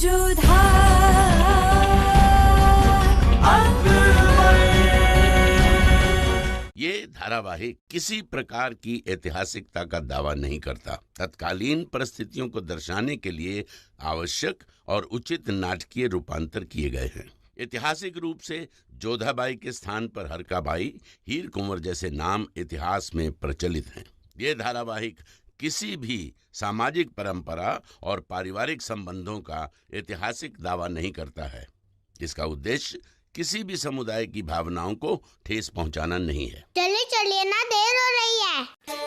ये धारावाहिक किसी प्रकार की ऐतिहासिकता का दावा नहीं करता। तत्कालीन परिस्थितियों को दर्शाने के लिए आवश्यक और उचित नाटकीय रूपांतर किए गए हैं। ऐतिहासिक रूप से जोधाबाई के स्थान पर हरकाबाई, हीर कुंवर जैसे नाम इतिहास में प्रचलित हैं। ये धारावाहिक किसी भी सामाजिक परंपरा और पारिवारिक संबंधों का ऐतिहासिक दावा नहीं करता है। इसका उद्देश्य किसी भी समुदाय की भावनाओं को ठेस पहुंचाना नहीं है। चलिए चलिए ना, देर हो रही है।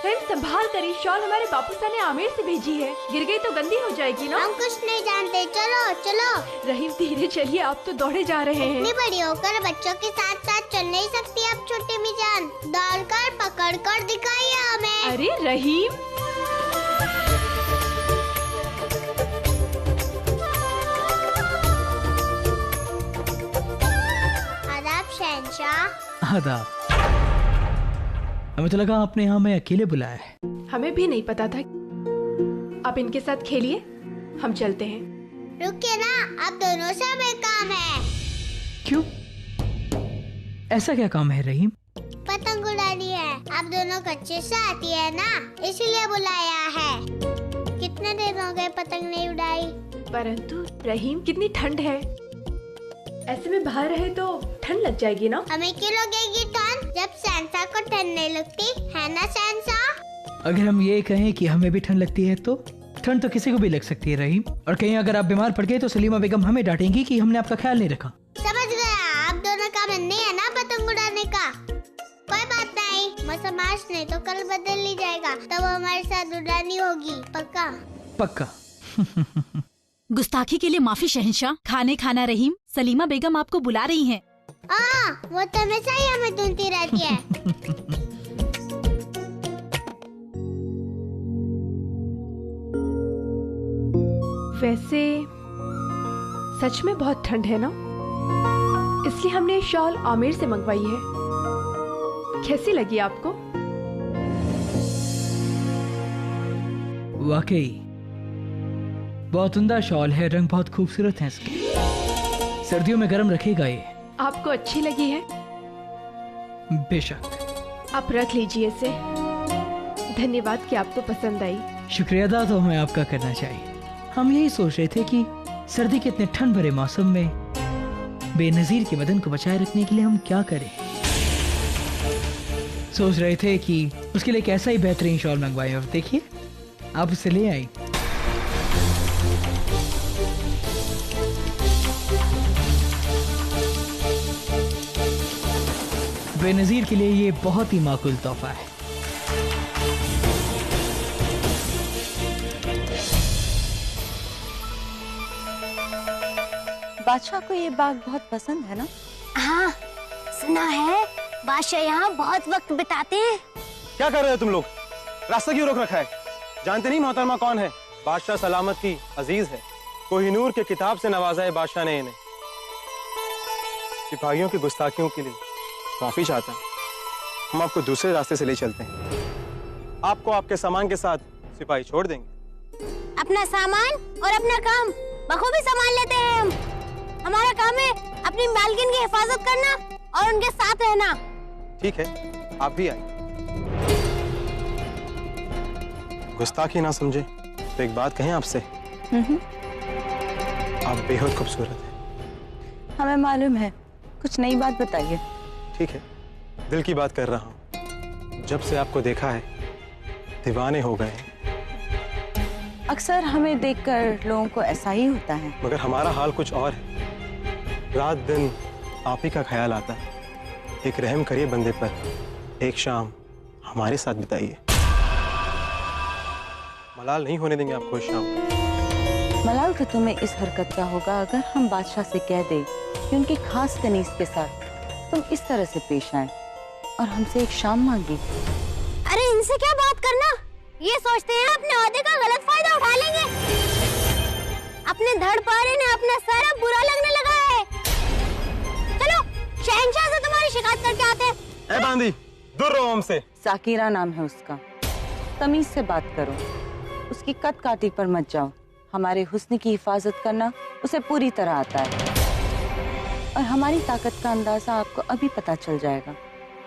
रहीम संभाल कर, ये शॉल हमारे बापूसा ने आमिर से भेजी है। गिर गई तो गंदी हो जाएगी ना। हम कुछ नहीं जानते, चलो चलो। रहीम धीरे चलिए, आप तो दौड़े जा रहे हैं। इतनी बड़ी होकर बच्चों के साथ साथ चल नहीं सकती अब छोटी मिजान। दौड़कर पकड़ कर दिखाइए हमें। अरे रहीम, आदाब। हमें तो लगा आपने यहाँ मैं अकेले बुलाया है। हमें भी नहीं पता था। आप इनके साथ खेलिए, हम चलते हैं। रुकिए ना, आप दोनों से हमें काम है। क्यों? ऐसा क्या काम है रहीम? पतंग उड़ानी है। आप दोनों को अच्छे से आती है ना, इसलिए बुलाया है। कितने दिन हो गए पतंग नहीं उड़ाई। परंतु रहीम, कितनी ठंड है, ऐसे में बाहर रहे तो ठंड लग जाएगी ना। हमें क्यों लगेगी ठंड, जब सैंसा को ठंड नहीं लगती है ना सैंसा? अगर हम ये कहें कि हमें भी ठंड लगती है तो ठंड तो किसी को भी लग सकती है रहीम। और कहीं अगर आप बीमार पड़ गए तो सलीमा बेगम हमें डांटेंगी कि हमने आपका ख्याल नहीं रखा। समझ गया, आप दोनों का मन नहीं है ना पतंग उड़ाने का। कोई बात नहीं, मौसम आज नहीं तो कल बदल ही जाएगा, तब हमारे साथ उड़ानी होगी। पक्का पक्का। गुस्ताखी के लिए माफी शहंशाह। खाने खाना रहीम, सलीमा बेगम आपको बुला रही हैं। वो तो हमेशा ही हमें ढूंढती रहती है। वैसे सच में बहुत ठंड है ना, इसलिए हमने शॉल आमिर से मंगवाई है। कैसी लगी आपको? वाकई बहुत उम्दा शॉल है, रंग बहुत खूबसूरत है इसके। सर्दियों में गर्म रखेगा ये। आपको अच्छी लगी है? बेशक। आप रख लीजिए इसे। धन्यवाद कि आपको पसंद आई। शुक्रिया अदा तो हमें आपका करना चाहिए। हम यही सोच रहे थे कि सर्दी के इतने ठंड भरे मौसम में बेनजीर के बदन को बचाए रखने के लिए हम क्या करें। सोच रहे थे कि उसके लिए कैसा ही बेहतरीन शॉल मंगवाएं, और देखिए आप उसे ले आई। बेनजीर के लिए ये बहुत ही माकूल तोहफा है। बादशाह को ये बाग बहुत पसंद है ना? हाँ, सुना है बादशाह यहाँ बहुत वक्त बिताते हैं। क्या कर रहे हो तुम लोग? रास्ता क्यों रोक रखा है? जानते नहीं मोहतरमा कौन है? बादशाह सलामत की अजीज है। कोहिनूर के किताब से नवाजा है बादशाह ने इन्हें। सिपाहियों की गुस्ताखियों के लिए माफी चाहता हूं। हम आपको दूसरे रास्ते से ले चलते हैं। आपको आपके सामान के साथ सिपाही छोड़ देंगे। अपना सामान और अपना काम बखूबी संभाल लेते हैं हम। हमारा काम है अपनी मालकिन की हिफाजत करना और उनके साथ रहना। ठीक है, आप भी आइए। गुस्ताखी ना समझे तो एक बात कहें आपसे। आप बेहद खूबसूरत हैं। हमें मालूम है, कुछ नई बात बताइए। ठीक है, दिल की बात कर रहा हूँ। जब से आपको देखा है दीवाने हो गए। अक्सर हमें देखकर लोगों को ऐसा ही होता है, मगर हमारा हाल कुछ और है। रात दिन आप ही का ख्याल आता है। एक रहम करिए बंदे पर, एक शाम हमारे साथ बिताइए। मलाल नहीं होने देंगे आपको इस शाम। मलाल तो तुम्हें इस हरकत का होगा अगर हम बादशाह से कह दे कि उनकी खास कनीज के साथ तुम इस तरह से पेश आए और हमसे एक शाम मांगी। अरे इनसे क्या बात करना, ये सोचते हैं अपने ओहदे का गलत फायदा उठा लेंगे। अपने धड़ पारे ने अपना सारा बुरा लगने लगा है। चलो शहंशाह से तुम्हारी शिकायत करके आते हैं। ए बांदी, दूर रहो हमसे। साकिरा नाम है उसका, तमीज से बात करो, उसकी कद काटी पर मत जाओ। हमारे हुस्न की हिफाजत करना उसे पूरी तरह आता है। और हमारी ताकत का अंदाजा आपको अभी पता चल जाएगा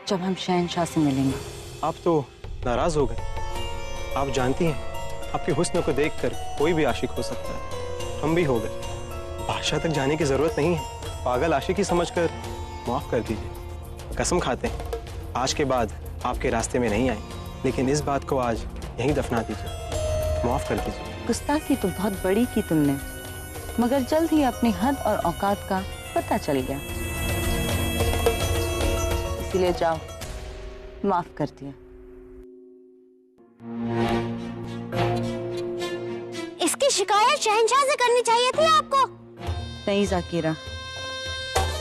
जब हम शहंशाह से मिलेंगे। आप तो नाराज हो गए। आप जानती हैं आपके हुस्न को देखकर कोई भी आशिक हो सकता है। हम भी हो गए। बादशाह तक जाने की जरूरत नहीं है। पागल आशिकी समझकर माफ कर दीजिए। कसम खाते हैं आज के बाद आपके रास्ते में नहीं आएंगे, लेकिन इस बात को आज यहीं दफना दीजिए। माफ कर दीजिए। गुस्ताखी तो बहुत बड़ी की तुमने, मगर जल्द ही अपनी हद और औकात का पता चल गया, इसीलिए जाओ, माफ कर दिया। इसकी शिकायत शहंशाह से करनी चाहिए थी आपको। नहीं जाकिरा,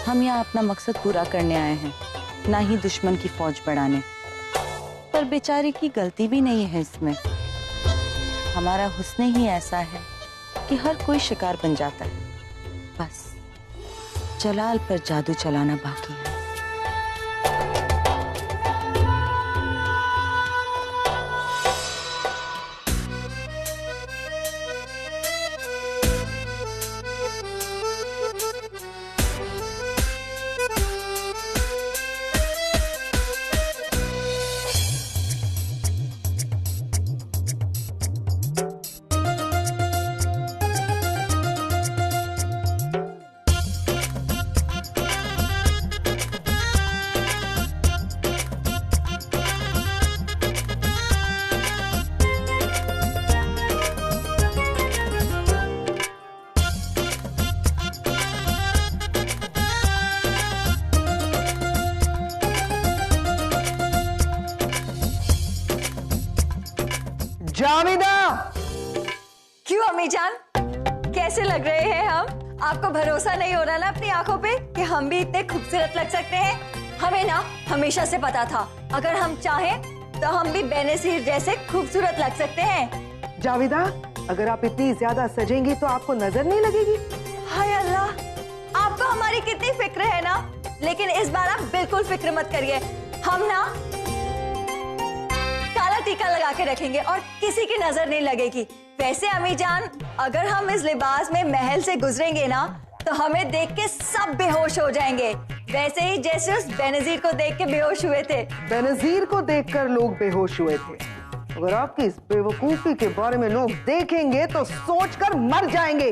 हम यहाँ अपना मकसद पूरा करने आए हैं, ना ही दुश्मन की फौज बढ़ाने। पर बेचारे की गलती भी नहीं है इसमें। हमारा हुस्न ही ऐसा है कि हर कोई शिकार बन जाता है। बस जलाल पर जादू चलाना बाकी है। जाविदा! क्यों अम्मी जान, कैसे लग रहे हैं हम? आपको भरोसा नहीं हो रहा ना अपनी आंखों पे कि हम भी इतने खूबसूरत लग सकते हैं? हमें ना हमेशा से पता था, अगर हम चाहें तो हम भी बेनज़ीर जैसे खूबसूरत लग सकते हैं। जाविदा, अगर आप इतनी ज्यादा सजेंगी तो आपको नजर नहीं लगेगी। हाय अल्लाह, आपको हमारी कितनी फिक्र है ना। लेकिन इस बार आप बिल्कुल फिक्र मत करिए, हम ना काला टीका लगा के रखेंगे और किसी की नजर नहीं लगेगी। वैसे अम्मी जान, अगर हम इस लिबास में महल से गुजरेंगे ना तो हमें देख के सब बेहोश हो जाएंगे, वैसे ही जैसे उस बेनज़ीर को देख के बेहोश हुए थे। बेनज़ीर को देखकर लोग बेहोश हुए थे। अगर आपकी इस बेवकूफी के बारे में लोग देखेंगे तो सोचकर मर जाएंगे।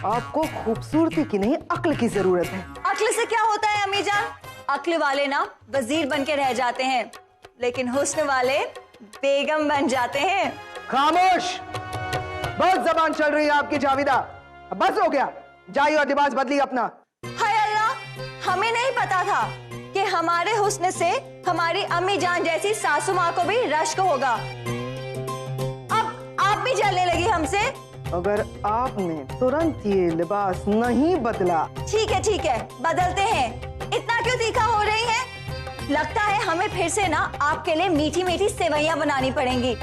आपको खूबसूरती की नहीं, अक्ल की जरूरत है। अक्ल से क्या होता है अम्मी जान? अक्ल वाले ना वजीर बन के रह जाते हैं, लेकिन हुस्न वाले बेगम बन जाते हैं। खामोश! बहुत जबान चल रही है आपकी जाविदा। अब बस हो गया, जाइए और लिबास बदलिए अपना। हाय अल्लाह, हमें नहीं पता था कि हमारे हुस्न से हमारी अम्मी जान जैसी सासू माँ को भी रश्क होगा। अब आप भी जलने लगी हमसे। अगर आपने तुरंत ये लिबास नहीं बदला। ठीक है, बदलते हैं। इतना क्यों तीखा हो रही है? लगता है हमें फिर से ना आपके लिए मीठी मीठी सेवइयां बनानी पड़ेंगी।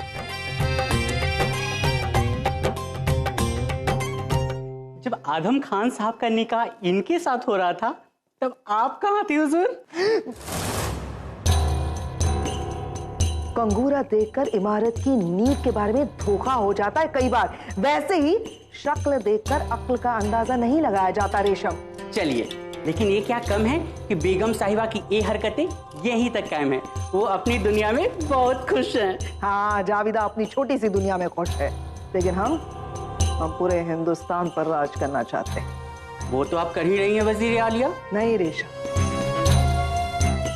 जब आदम खान साहब का निकाह इनके साथ हो रहा था तब आप कहाँ थी हुजूर? कंगूरा देखकर इमारत की नींव के बारे में धोखा हो जाता है कई बार, वैसे ही शक्ल देखकर अक्ल का अंदाजा नहीं लगाया जाता रेशम। चलिए, लेकिन ये क्या कम है कि बेगम साहिबा की ये हरकतें यहीं तक कायम है। वो अपनी दुनिया में बहुत खुश हैं। हाँ, जाविदा अपनी छोटी सी दुनिया में खुश है, लेकिन हम पूरे हिंदुस्तान पर राज करना चाहते हैं। वो तो आप कर ही रही हैं वजीर आलिया। नहीं रेशम,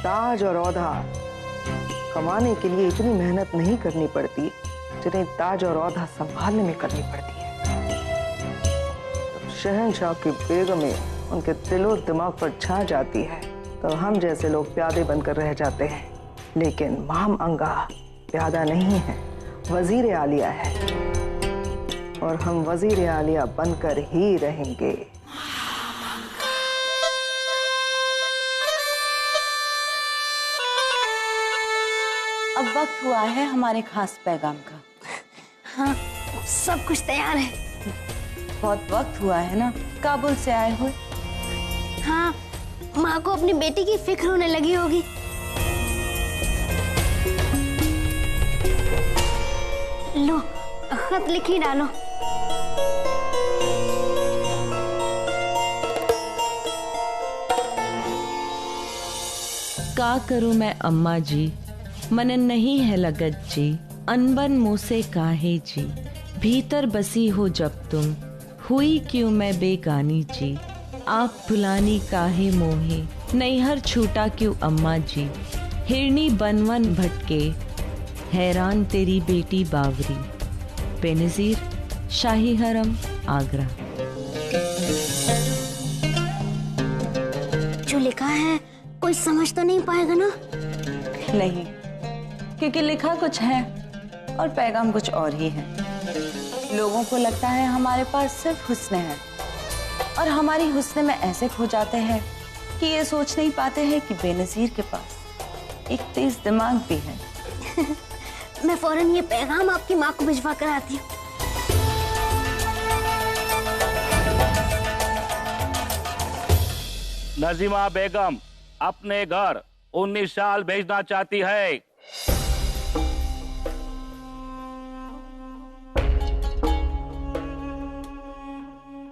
ताज और औधा कमाने के लिए इतनी मेहनत नहीं करनी पड़ती जितनी ताज और औधा संभालने में करनी पड़ती है। शहंशाह की बेगमें उनके दिलो दिमाग पर छा जाती है तो हम जैसे लोग प्यादे बनकर रह जाते हैं। लेकिन माम अंगा प्यादा नहीं है, वजीर आलिया है, और हम वजीर आलिया बनकर ही रहेंगे। अब वक्त हुआ है हमारे खास पैगाम का। हाँ, सब कुछ तैयार है। बहुत वक्त हुआ है ना काबुल से आए हुए। हाँ, माँ को अपनी बेटी की फिक्र होने लगी होगी। लो, खत लिखी डालो। का करूं मैं अम्मा जी, मन नहीं है लगत जी, अनबन मुँह से काहे जी, भीतर बसी हो जब तुम, हुई क्यों मैं बेगानी जी, आप भुलानी काहे मोहे, नैहर छूटा क्यों अम्मा जी, हिरनी बनवन भटके, हैरान तेरी बेटी बावरी। बेनजीर, शाही हरम, आगरा। जो लिखा है कोई समझ तो नहीं पाएगा ना? नहीं, क्योंकि लिखा कुछ है और पैगाम कुछ और ही है। लोगों को लगता है हमारे पास सिर्फ हुस्न है और हमारी हुस्न में ऐसे खो जाते हैं कि ये सोच नहीं पाते हैं कि बेनजीर के पास एक तेज दिमाग भी है। मैं फौरन ये पैगाम आपकी माँ को भिजवा कर आती हूँ। नजीमा बेगम अपने घर 19 साल भेजना चाहती है।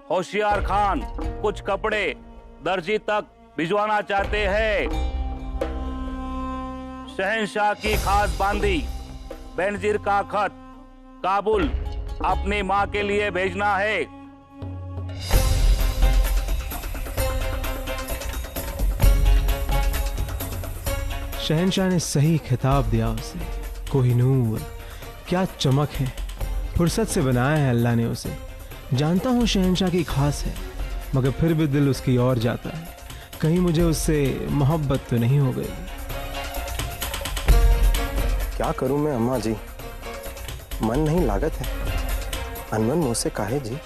होशियार खान कुछ कपड़े दर्जी तक भिजवाना चाहते हैं। शहंशाह की खास बांदी बेनजीर का खत काबुल अपनी माँ के लिए भेजना है। शहंशाह ने सही खिताब दिया उसे। कोहिनूर, क्या चमक है, फुर्सत से बनाया है अल्लाह ने उसे। जानता हूँ शहंशाह की खास है, मगर फिर भी दिल उसकी ओर जाता है। कहीं मुझे उससे मोहब्बत तो नहीं हो गई। क्या करूं मैं अम्मा जी, मन नहीं लागत है। अनमन मुँह से काहे जी,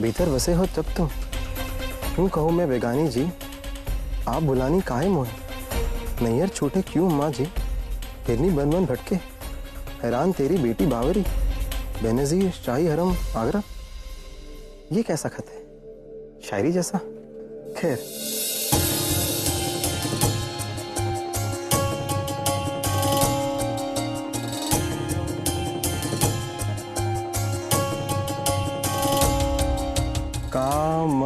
भीतर बसे हो तब तुम, क्यों कहो मैं बेगानी जी, आप बुलानी काहे मोहे, नैहर छूटे क्यों अम्मा जी, हिरनी बन बन भटके, हैरान तेरी बेटी बावरी। बेनजीर, शाही हरम, आगरा। ये कैसा खत है, शायरी जैसा। खैर, काम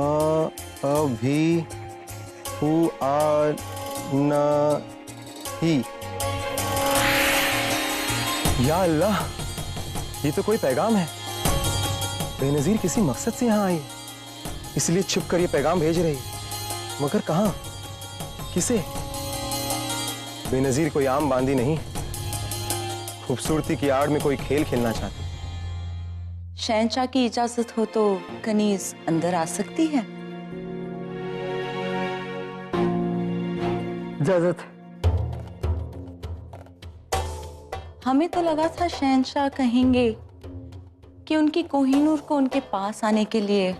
अभी हुआ नहीं। या अल्लाह, ये तो कोई पैगाम है। बेनजीर किसी मकसद से यहाँ आई, इसलिए छुप कर ये पैगाम भेज रही, मगर कहाँ, किसे? बेनजीर कोई आम बांदी नहीं, खूबसूरती की आड़ में कोई खेल खेलना चाहती। शहंशाह की इजाजत हो तो कनीज अंदर आ सकती है। इजाजत। हमें तो लगा था शहंशाह कहेंगे कि उनकी कोहिनूर को उनके पास आने के लिए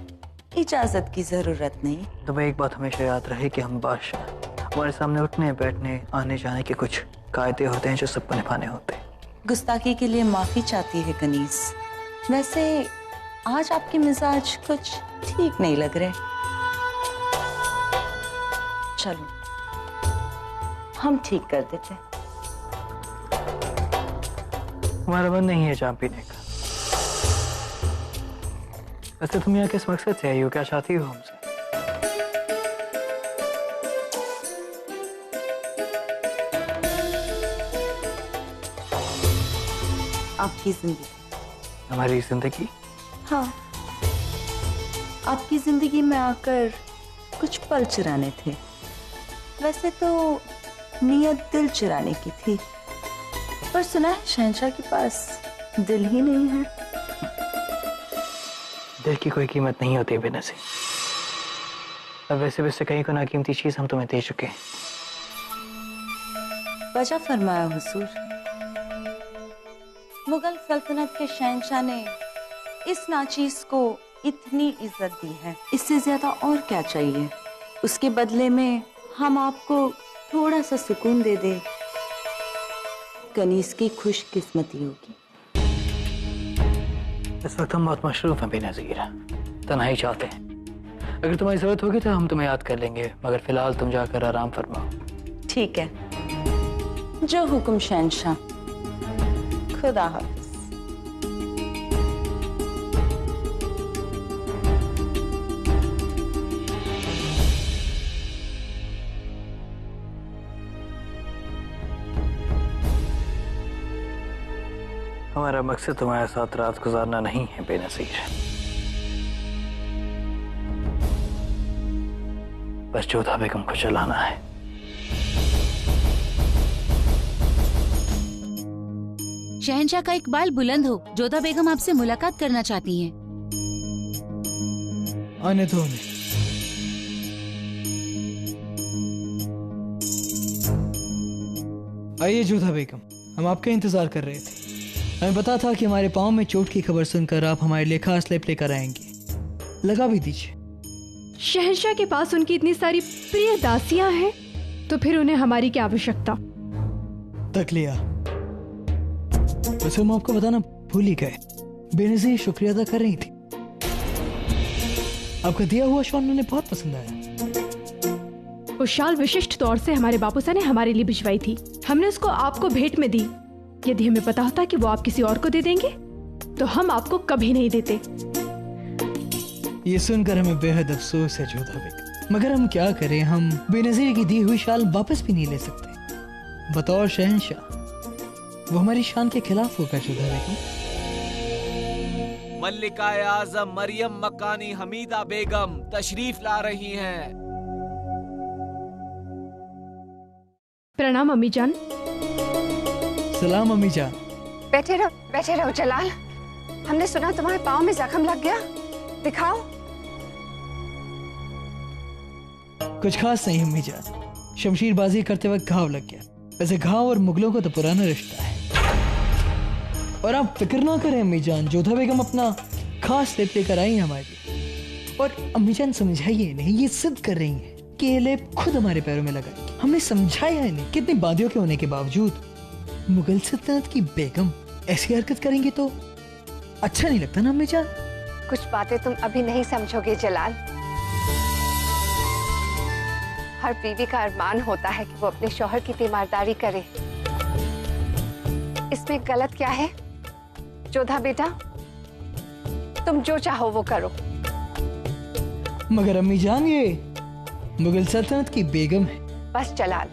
इजाजत की जरूरत नहीं। तो भाई एक बात हमेशा याद रहे कि हम बादशाह, हमारे सामने उठने बैठने आने जाने के कुछ कायदे होते हैं जो सबको निभाने होते हैं। गुस्ताखी के लिए माफी चाहती है कनीज। वैसे आज आपके मिजाज कुछ ठीक नहीं लग रहे। चलो हम ठीक कर देते। हमारा मन नहीं है चाय पीने का। वैसे तुम यहाँ किस मकसद से आई हो, क्या चाहती हो हमसे? आपकी जिंदगी। हमारी जिंदगी? हाँ, आपकी जिंदगी में आकर कुछ पल चुराने थे। वैसे तो नियत दिल चुराने की थी, पर सुना है शहंशाह के पास दिल ही नहीं है। दिल की कोई कीमत नहीं होती बेनजीर। अब वैसे वैसे कहीं को नाकीमती चीज हम तुम्हें दे चुके हैं। वजह फरमाया हुजूर। मुगल सल्तनत के शहंशाह ने इस नाचीज को इतनी इज्जत दी है, इससे ज्यादा और क्या चाहिए? उसके बदले में हम आपको थोड़ा सा सुकून दे दे, कनीज की खुशकिस्मती होगी। इस वक्त हम बहुत मशरूफ हैं बेनजीर, तन्हाई चाहते हैं। अगर तुम्हारी जरूरत होगी तो हम तुम्हें याद कर लेंगे, मगर फिलहाल तुम जाकर आराम फरमाओ। ठीक है, जो हुक्म शहंशाह। खुदा हाफिज। हमारा मकसद तुम्हारे साथ रात गुजारना नहीं है बेनज़ीर। बस जोधा बेगम को चलाना है। शहंशाह का इकबाल बुलंद हो, जोधा बेगम आपसे मुलाकात करना चाहती हैं। आने दो उन्हें। आइए जोधा बेगम, हम आपका इंतजार कर रहे थे। हमें पता था कि हमारे पाँव में चोट की खबर सुनकर आप हमारे लिए खास स्लेप लेकर आएंगे। लगा भी दीजिए। शहंशाह के पास उनकी इतनी सारी प्रिय दासियां हैं, तो फिर उन्हें हमारी क्या आवश्यकता। तक लिया। वैसे हम आपको बताना भूल ही गए, बेनज़ीर शुक्रिया अदा कर रही थी। आपका दिया हुआ शॉल उन्हें बहुत पसंद आया। वो शाल विशिष्ट तौर से हमारे बापूसा ने हमारे लिए भिजवाई थी। हमने उसको आपको भेंट में दी। यदि हमें पता होता कि वो आप किसी और को दे देंगे तो हम आपको कभी नहीं देते। ये सुनकर हमें बेहद अफसोस है जोधा बेगम, मगर हम क्या करें, हम बेनज़ीर की दी हुई शाल वापस भी नहीं ले सकते। बतौर शहंशाह वो हमारी शान के खिलाफ होगा जोधा बेगम। मल्लिकाए आजम मरियम मकानी हमीदा बेगम तशरीफ ला रही हैं। प्रणाम अम्मी जान। सलाम अम्मी जान। बैठे रहो जलाल। हमने सुना तुम्हारे पाँव में जख्म लग गया, दिखाओ। कुछ खास नहीं अम्मी जान, शमशीरबाजी करते वक्त घाव लग गया। वैसे घाव और मुगलों का तो पुराना रिश्ता है। और आप फिक्र ना करें अम्मी जान, जोधा बेगम अपना खास स्लेप लेकर आई है हमारे लिए। और अम्मी जान समझाइए इन्हें, ये सिद्ध कर रही हैं कि ये लेप खुद हमारे पैरों में लगाएगी। हमने समझाया इन्हें, कितनी बादियों के होने के बावजूद मुगल सल्तनत की बेगम ऐसी हरकत करेंगी तो अच्छा नहीं लगता ना अम्मी जान। कुछ बातें तुम अभी नहीं समझोगे जलाल। हर बीवी का अरमान होता है कि वो अपने शौहर की तीमारदारी करे। इसमें गलत क्या है? जोधा बेटा, तुम जो चाहो वो करो। मगर अम्मी जान ये मुगल सल्तनत की बेगम है। बस जलाल,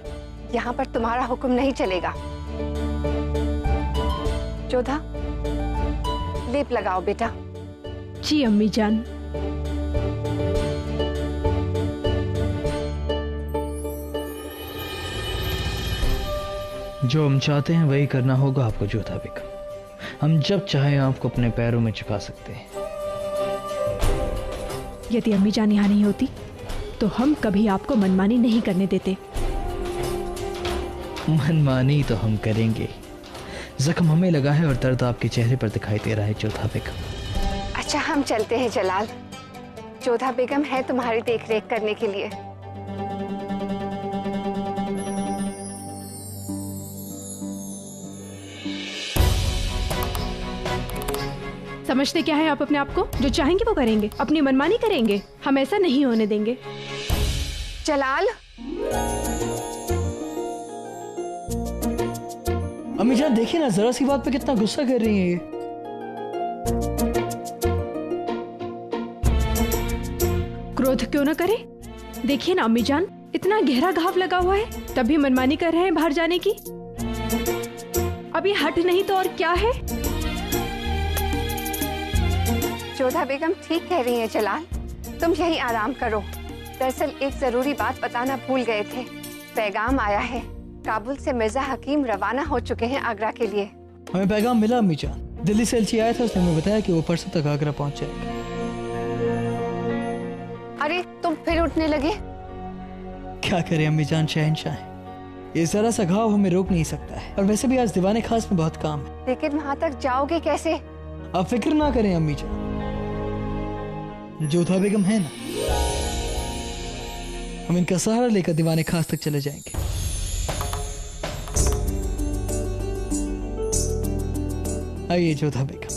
यहाँ पर तुम्हारा हुक्म नहीं चलेगा। जोधा, लेप लगाओ बेटा। जी अम्मी जान। जो हम चाहते हैं वही करना होगा आपको जोधा बेगम। हम जब चाहे आपको अपने पैरों में झुका सकते हैं। यदि अम्मी जान यहाँ नहीं होती तो हम कभी आपको मनमानी नहीं करने देते। मनमानी तो हम करेंगे। जख्म हमें लगा है और दर्द आपके चेहरे पर दिखाई दे रहा है जोधा बेगम। अच्छा, हम चलते हैं जलाल। जोधा बेगम है तुम्हारी देखरेख करने के लिए। समझते क्या है आप अपने आप को? जो चाहेंगे वो करेंगे, अपनी मनमानी करेंगे। हम ऐसा नहीं होने देंगे। जलाल। अम्मी जान देखिए ना, जरा सी बात पे कितना गुस्सा कर रही हैं ये। क्रोध क्यों ना करे? देखिए ना अम्मी जान, इतना गहरा घाव लगा हुआ है, तब भी मनमानी कर रहे हैं बाहर जाने की। अब ये हट नहीं तो और क्या है? जोधा बेगम ठीक कह रही है जलाल, तुम यहीं आराम करो। दरअसल एक जरूरी बात बताना भूल गए थे। पैगाम आया है, काबुल से मिर्जा हकीम रवाना हो चुके हैं आगरा के लिए। हमें पैगाम मिला अम्मी जान, दिल्ली से एलची आया था, उसने हमें बताया कि वो परसों तक आगरा पहुंच जाएगा। अरे तुम फिर उठने लगे? क्या करें अम्मी जान, शहंशाह है। ये जरा सा घाव हमें रोक नहीं सकता है। और वैसे भी आज दीवाने खास में बहुत काम है। लेकिन वहाँ तक जाओगे कैसे? आप फिक्र ना करें अम्मी जान, जोधा बेगम है ना, हम इनका सहारा लेकर दीवाने खास तक चले जाएंगे। आइए जोधा बेगम।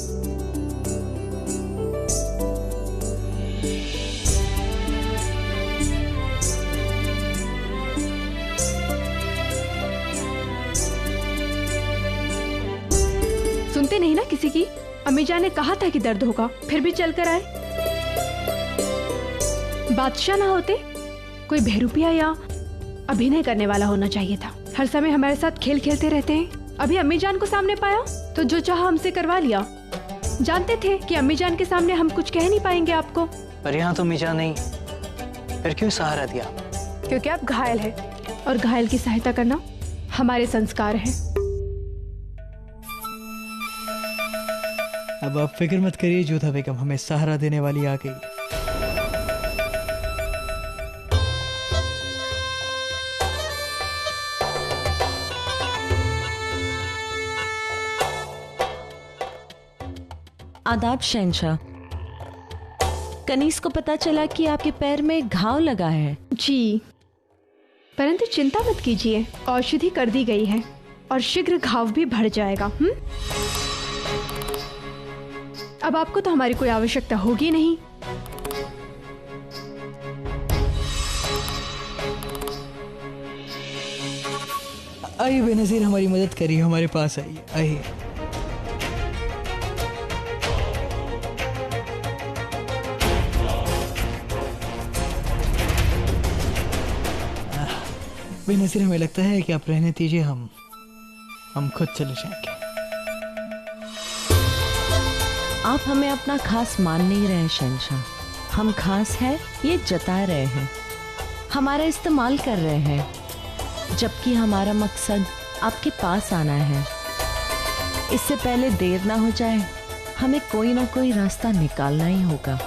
सुनते नहीं ना किसी की। अम्मी जान ने कहा था कि दर्द होगा, फिर भी चलकर आए। बादशाह ना होते, कोई बहरूपिया या अभिनय करने वाला होना चाहिए था। हर समय हमारे साथ खेल खेलते रहते हैं, अभी अम्मी जान को सामने पाया तो जो चाहा हमसे करवा लिया। जानते थे कि अम्मी जान के सामने हम कुछ कह नहीं पाएंगे आपको। पर यहाँ तो मीजा नहीं, फिर क्यों सहारा दिया? क्योंकि आप घायल हैं और घायल की सहायता करना हमारे संस्कार है। अब आप फिक्र मत करिए जोधा बेगम, हमें सहारा देने वाली आ गई। आदाब शहंशाह। कनीस को पता चला कि आपके पैर में घाव लगा है। जी, परंतु चिंता मत कीजिए, औषधि कर दी गई है और शीघ्र घाव भी भर जाएगा। अब आपको तो हमारी कोई आवश्यकता होगी नहीं। आइए बेनजीर, हमारी मदद करिए, हमारे पास आइए। आइए बेनजीर, हमें लगता है कि आप रहने दीजिए, हम खुद चले जाएंगे। आप हमें अपना खास मान नहीं रहे शहंशाह। हम खास है ये जता रहे हैं, हमारा इस्तेमाल कर रहे हैं, जबकि हमारा मकसद आपके पास आना है। इससे पहले देर ना हो जाए, हमें कोई ना कोई रास्ता निकालना ही होगा।